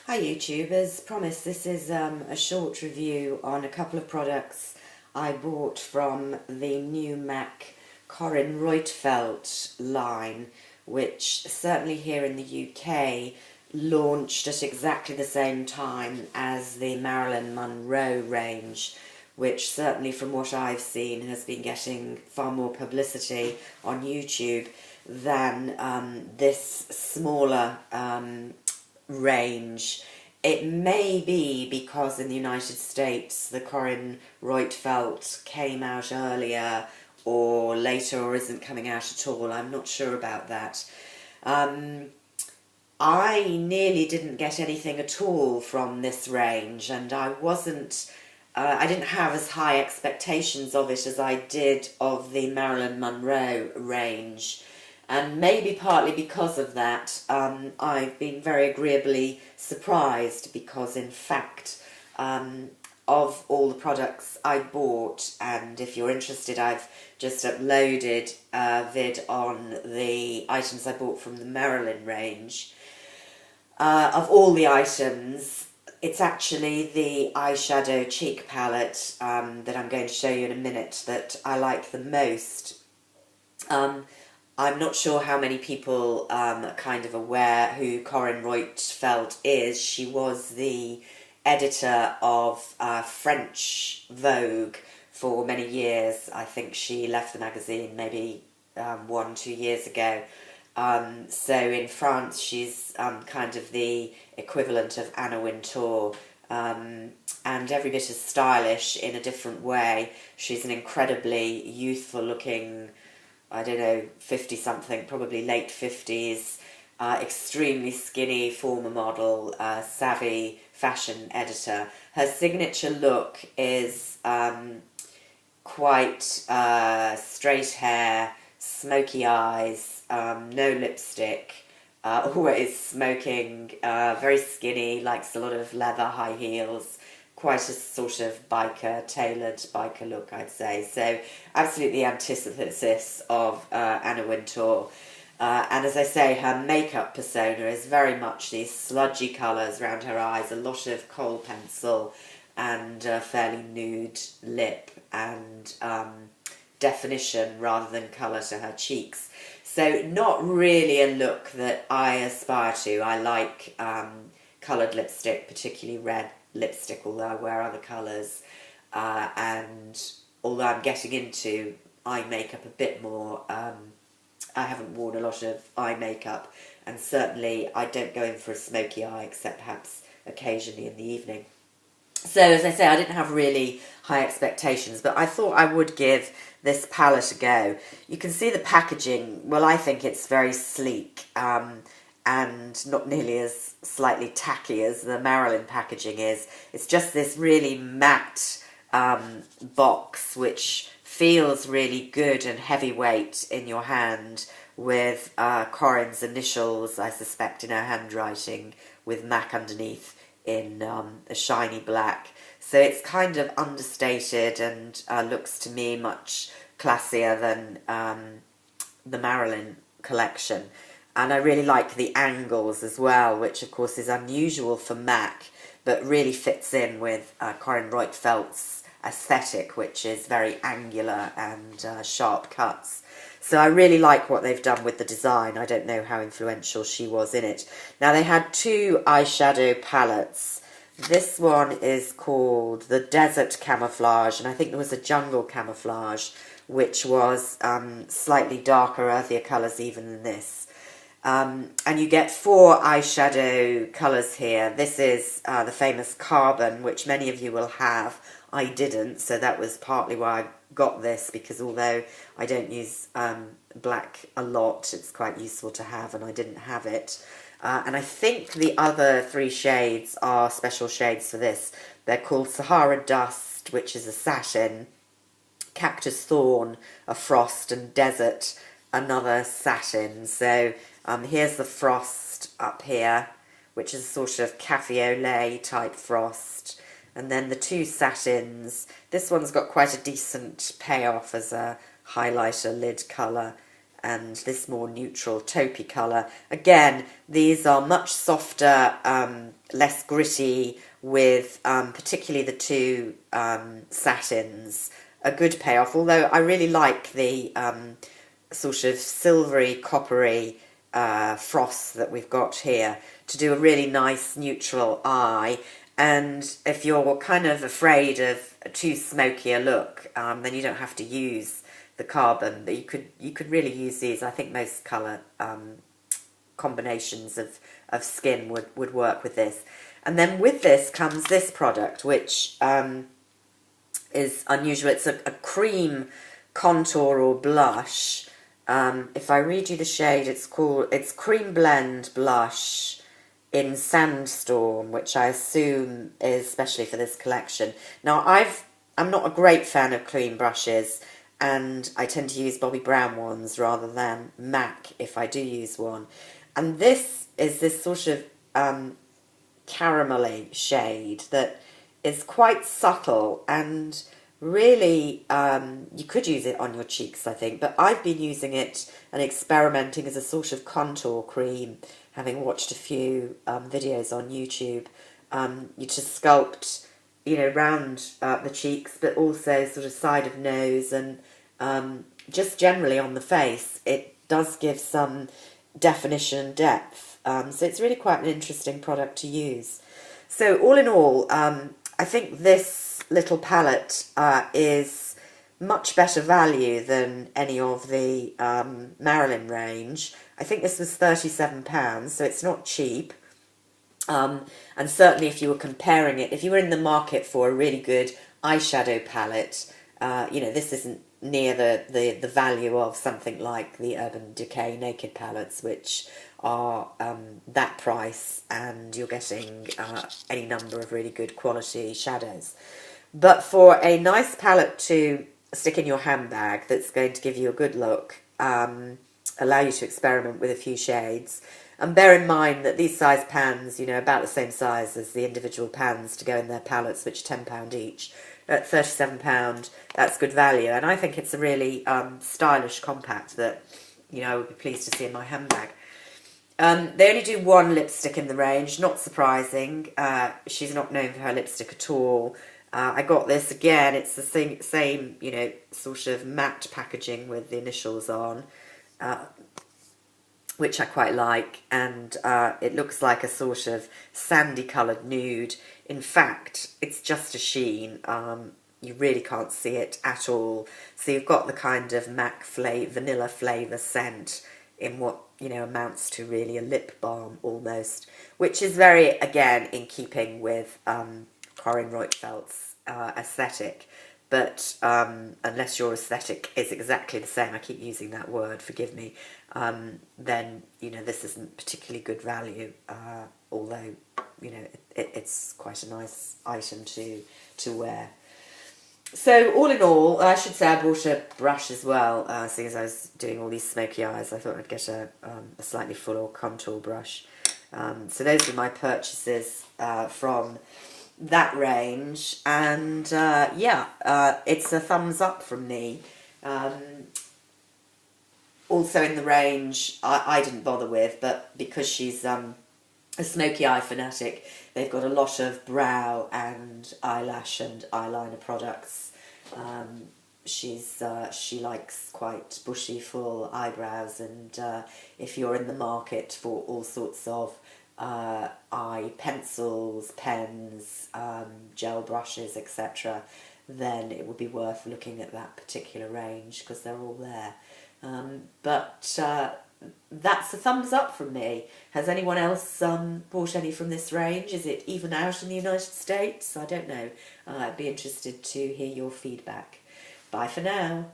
Hi YouTube, as promised this is a short review on a couple of products I bought from the new MAC Carine Roitfeld line, which certainly here in the UK launched at exactly the same time as the Marilyn Monroe range, which certainly from what I've seen has been getting far more publicity on YouTube than this smaller range. It may be because in the United States the Carine Roitfeld came out earlier or later or isn't coming out at all. I'm not sure about that. I nearly didn't get anything at all from this range, and I didn't have as high expectations of it as I did of the Marilyn Monroe range. And maybe partly because of that, I've been very agreeably surprised because, in fact, of all the products I bought, and if you're interested, I've just uploaded a vid on the items I bought from the Marilyn range. Of all the items, it's actually the eyeshadow cheek palette that I'm going to show you in a minute that I like the most. I'm not sure how many people are kind of aware who Carine Roitfeld is. She was the editor of French Vogue for many years. I think she left the magazine maybe 1-2 years ago. So in France she's kind of the equivalent of Anna Wintour, and every bit as stylish in a different way. She's an incredibly youthful looking, I don't know, 50-something, probably late 50s, extremely skinny former model, savvy fashion editor. Her signature look is quite straight hair, smoky eyes, no lipstick, always smoking, very skinny, likes a lot of leather, high heels, quite a sort of biker, tailored biker look, I'd say. So absolutely antithesis of Anna Wintour. And as I say, her makeup persona is very much these sludgy colours around her eyes, a lot of kohl pencil and fairly nude lip and definition rather than colour to her cheeks. So not really a look that I aspire to. I like coloured lipstick, particularly red lipstick, although I wear other colours, and although I'm getting into eye makeup a bit more, I haven't worn a lot of eye makeup, and certainly I don't go in for a smoky eye except perhaps occasionally in the evening. So as I say, I didn't have really high expectations, but I thought I would give this palette a go. You can see the packaging. Well, I think it's very sleek, and not nearly as slightly tacky as the Marilyn packaging is. It's just this really matte box which feels really good and heavyweight in your hand, with Carine's initials, I suspect, in her handwriting, with MAC underneath in a shiny black. So it's kind of understated and looks to me much classier than the Marilyn collection. And I really like the angles as well, which of course is unusual for MAC, but really fits in with Carine Roitfeld's aesthetic, which is very angular and sharp cuts. So I really like what they've done with the design. I don't know how influential she was in it. Now they had two eyeshadow palettes. This one is called the Desert Camouflage, and I think there was a Jungle Camouflage, which was slightly darker, earthier colours even than this. And you get 4 eyeshadow colours here. This is the famous Carbon, which many of you will have. I didn't, so that was partly why I got this, because although I don't use black a lot, it's quite useful to have, and I didn't have it. And I think the other 3 shades are special shades for this. They're called Sahara Dust, which is a satin, Cactus Thorn, a frost, and Desert, another satin. So here's the frost up here, which is a sort of cafe au lait type frost. And then the 2 satins. This one's got quite a decent payoff as a highlighter lid colour. and this more neutral taupey colour. Again, these are much softer, less gritty, with particularly the two satins. A good payoff, although I really like the sort of silvery, coppery frost that we've got here to do a really nice neutral eye. And if you're kind of afraid of too smoky a look, then you don't have to use the carbon, but you could really use these. I think most colour combinations of skin would work with this. And then with this comes this product, which is unusual. It's a cream contour or blush. If I read you the shade, it's Cream Blend Blush in Sandstorm, which I assume is especially for this collection. Now, I'm not a great fan of cream brushes, and I tend to use Bobbi Brown ones rather than MAC if I do use one. And this is this sort of caramelly shade that is quite subtle, and really you could use it on your cheeks, I think, but I've been using it and experimenting as a sort of contour cream, having watched a few videos on YouTube. You just sculpt, you know, round the cheeks, but also sort of side of nose, and just generally on the face. It does give some definition and depth, so it's really quite an interesting product to use. So all in all, I think this little palette is much better value than any of the Marilyn range. I think this was £37, so it's not cheap. And certainly if you were comparing it, if you were in the market for a really good eyeshadow palette, you know, this isn't near the value of something like the Urban Decay Naked palettes, which are that price, and you're getting any number of really good quality shadows. But for a nice palette to stick in your handbag that's going to give you a good look, allow you to experiment with a few shades, and bear in mind that these size pans, you know, about the same size as the individual pans to go in their palettes, which are £10 each. At £37, that's good value, and I think it's a really stylish compact that, you know, I would be pleased to see in my handbag. They only do one lipstick in the range, not surprising. She's not known for her lipstick at all. I got this again, it's the same, you know, sort of matte packaging with the initials on, which I quite like, and it looks like a sort of sandy coloured nude. In fact, it's just a sheen. You really can't see it at all. So you've got the kind of MAC vanilla flavour scent in what, you know, amounts to really a lip balm almost, which is very, again, in keeping with Carine Roitfeld's aesthetic. But unless your aesthetic is exactly the same, I keep using that word, forgive me, then, you know, this isn't particularly good value, although, you know, it's quite a nice item to wear. So all in all, I should say I bought a brush as well, seeing as I was doing all these smoky eyes. I thought I'd get a slightly fuller contour brush. So those are my purchases from that range, and yeah, it's a thumbs up from me. Also in the range, I didn't bother with, but because she's a smoky eye fanatic, they've got a lot of brow and eyelash and eyeliner products. She likes quite bushy, full eyebrows, and if you're in the market for all sorts of eye pencils, pens, gel brushes, etc., then it would be worth looking at that particular range, because they're all there. But that's a thumbs up from me. Has anyone else bought any from this range? Is it even out in the United States? I don't know. I'd be interested to hear your feedback. Bye for now.